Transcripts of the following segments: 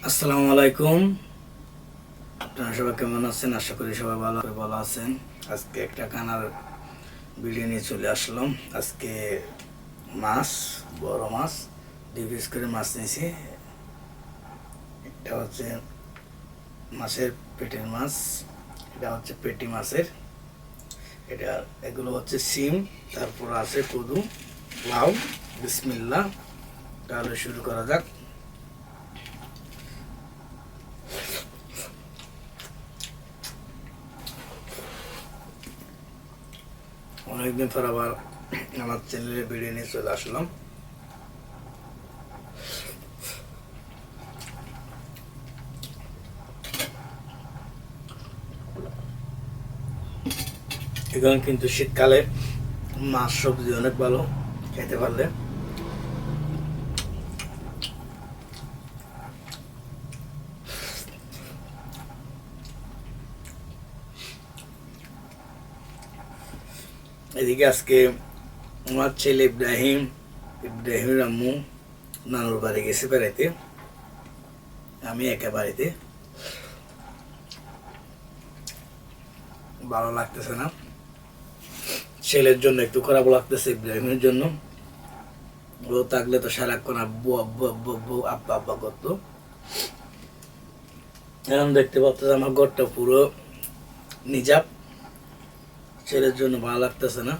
আসসালামু আলাইকুম। আপনারা সবাই কেমন আছেন? আশা করি সবাই ভালো আছেন। আজকে একটা কানার ভিডিও নিয়ে চলে আসলাম। আজকে মাছ, বড় মাছ 2 পিস করে মাছ নিয়েছি। এটা হচ্ছে মাছের পেটের মাছ, এটা হচ্ছে পেটি মাছের, এগুলো হচ্ছে সিম, তারপর আছে কদু, লাউ। বিসমিল্লাহ, তাহলে শুরু করা যাক। অনেকদিন পর আবার আমার চ্যানেলে ভিডিও নিয়ে চলে আসলাম। এখন কিন্তু শীতকালে মাছ সবজি অনেক ভালো খেতে পারলে। এদিকে আজকে আমার ছেলে ইব্রাহিমের আম্মু নানুর বাড়ি গেছে বেড়াইতে, আমি একা বাড়িতে। ভালো লাগতেছে না, ছেলের জন্য একটু খারাপ লাগতেছে, ইব্রাহিমের জন্য। ও থাকলে তো সারাক্ষণ আব্বু আব্বু আব্বু আব্বু আব্বা আব্বা করতো। এখন দেখতে পাচ্ছি আমার ঘরটা পুরো নিজাব, ছেলের জন্য ভালো লাগতেছে না।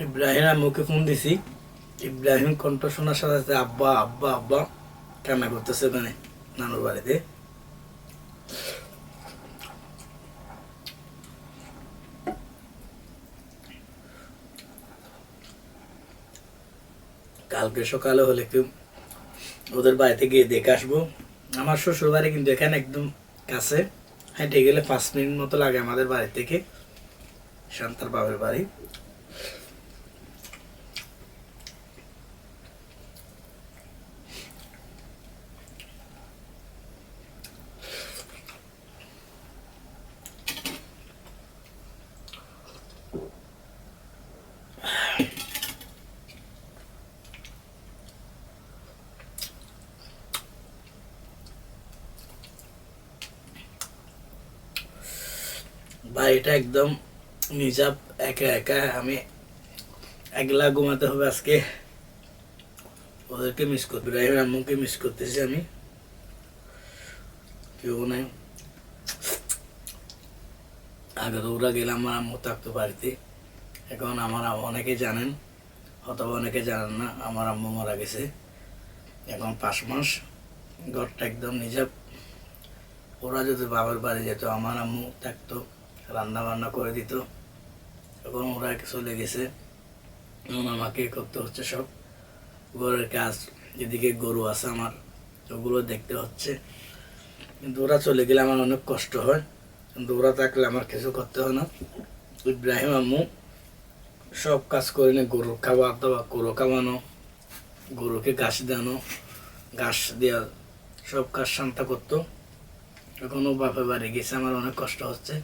ইব্রাহিম আম্মুকে ফোন দিছি, ইব্রাহিম কণ্ঠ শোনার সাথে সাথে আব্বা আব্বা আব্বা কান্না করতেছে ওখানে নানুর বাড়িতে। কালকে সকালে হলে একটু ওদের বাড়িতে গিয়ে দেখে আসবো। আমার শ্বশুর বাড়ি কিন্তু এখানে একদম কাছে, হেঁটে গেলে 5 মিনিট মতো লাগে আমাদের বাড়ি থেকে শান্তার বাবার বাড়ি। বাড়িটা একদম নিজাব, একা একা। আমি একলা ঘুমাতে হবে আজকে। ওদেরকে মিস করতে, ইব্রাহিম আম্মুকে মিস করতেছি আমি। কেউ নাই, আগে তো ওরা গেলে আমার আম্মু থাকতো বাড়িতে। এখন আমার অনেকে জানেন, অথবা অনেকে জানেন না, আমার আম্মু মারা গেছে এখন 5 মাস। ঘরটা একদম নিজাব। ওরা যদি বাবার বাড়ি যেত, আমার আম্মু থাকতো, রান্না বান্না করে দিত। এখন ওরা চলে গেছে, এখন আমাকে করতে হচ্ছে সব ঘরের কাজ। এদিকে গরু আছে আমার, ওগুলো দেখতে হচ্ছে। কিন্তু ওরা চলে গেলে আমার অনেক কষ্ট হয়, কিন্তু ওরা থাকলে আমার কিছু করতে হয় না। ইব্রাহিম আম্মু সব কাজ করে নি, গরুর খাবার দাওয়া, গরু খাওয়ানো, গরুকে ঘাস দেওয়ানো, ঘাস দেওয়া, সব কাজ শান্তা করতো। এখনো বাপের বাড়ি গেছে, আমার অনেক কষ্ট হচ্ছে।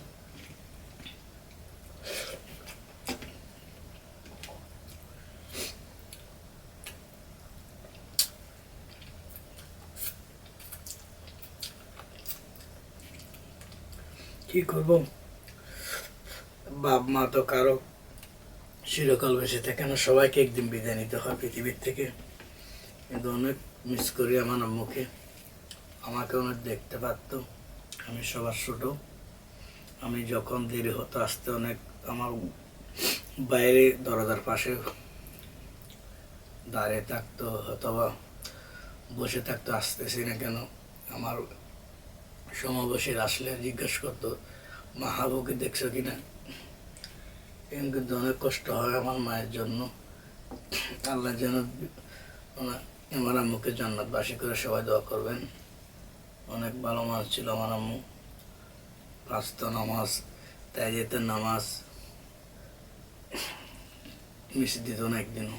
কি করবো, বাপ মা তো কারো চিরকাল বেঁচে থাকে না, সবাইকে একদিন বিদায় নিতে হয় পৃথিবীর থেকে। কিন্তু অনেক মিস করি আমার আম্মুকে। আমাকে অনেক দেখতে পারতো, আমি সবার ছোট। আমি যখন দেরি হতো আসতে, অনেক আমার বাইরে দরজার পাশে দাঁড়িয়ে থাকতো, অথবা বসে থাকতো, আসতেছি না কেন। আমার সমাবেশের আসলে জিজ্ঞেস করতো, মা হাবুকে দেখছো কিনা। কিন্তু অনেক কষ্ট হয় আমার মায়ের জন্য। আল্লাহ যেন আমার আম্মুকে জান্নাতবাসী করে সবাই দোয়া করবেন। অনেক ভালো মানুষ ছিল আমার আম্মু। 5 ওয়াক্ত নামাজ, তাহিয়াতুন নামাজ মিস দিত না একদিনও।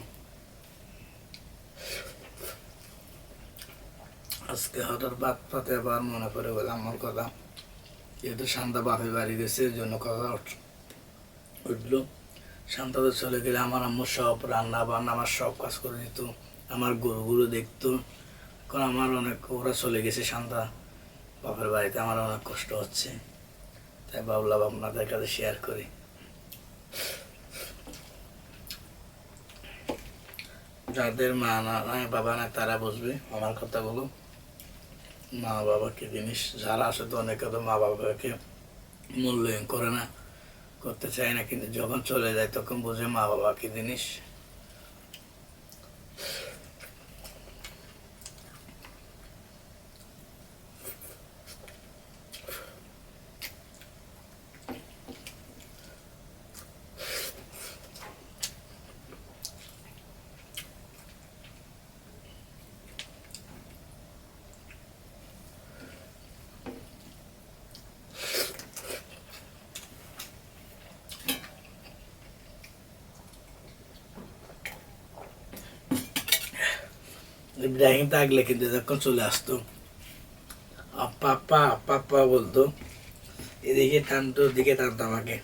আজকে হঠাৎ বাদ পাতে আবার মনে পড়ে গেল আমার কথা, যেহেতু শান্তা বাপের বাড়ি গেছে, এই জন্য কথা উঠলো। শান্তাতে চলে গেলে আমার আম্মু সব রান্না বান্না আমার সব কাজ করে দিত, আমার গরুগুলো দেখতো। এখন আমার অনেক, ওরা চলে গেছে শান্তা বাপের বাড়িতে, আমার অনেক কষ্ট হচ্ছে, তাই ভাবলাম আপনাদের কাছে শেয়ার করি। যাদের মা নাই বাবা নাই তারা বুঝবে আমার কথাগুলো। মা বাবা কি জিনিস, যারা আসে তো অনেকে তো মা বাবাকে মূল্যায়ন করে না, করতে চায় না, কিন্তু যখন চলে যায় তখন বুঝে মা বাবা কি জিনিস। ইব্রাহিম থাকলে কিন্তু যখন চলে আসতো আপ্পা আপ্পা আপ্পা আপ্পা বলতো, এদিকে টানতো ওদিকে টানতো আমাকে।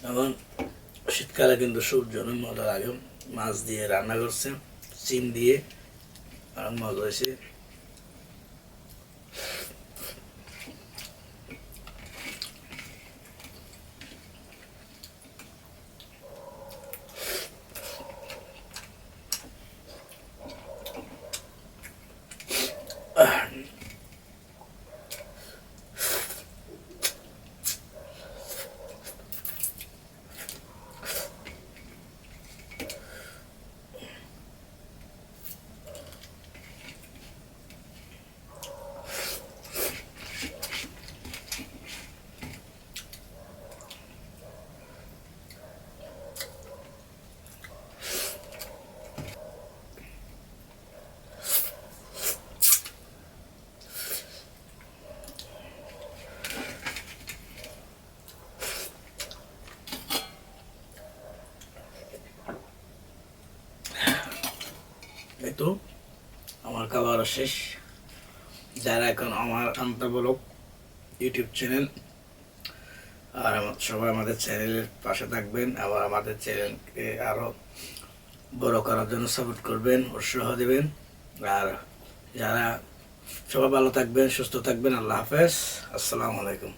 এখন শীতকালে কিন্তু সূর্য অনেক মজা লাগে, মাছ দিয়ে রান্না করছে, চিন দিয়ে, আর মজা হয়েছে। এই তো আমার খাবার শেষ। যারা এখন আমার শান্তা ব্লগ ইউটিউব চ্যানেল, আর সবাই আমাদের চ্যানেলের পাশে থাকবেন, আবার আমাদের চ্যানেলকে আরও বড় করার জন্য সাপোর্ট করবেন, উৎসাহ দেবেন। আর যারা সবাই ভালো থাকবেন, সুস্থ থাকবেন। আল্লাহ হাফেজ, আসসালামু আলাইকুম।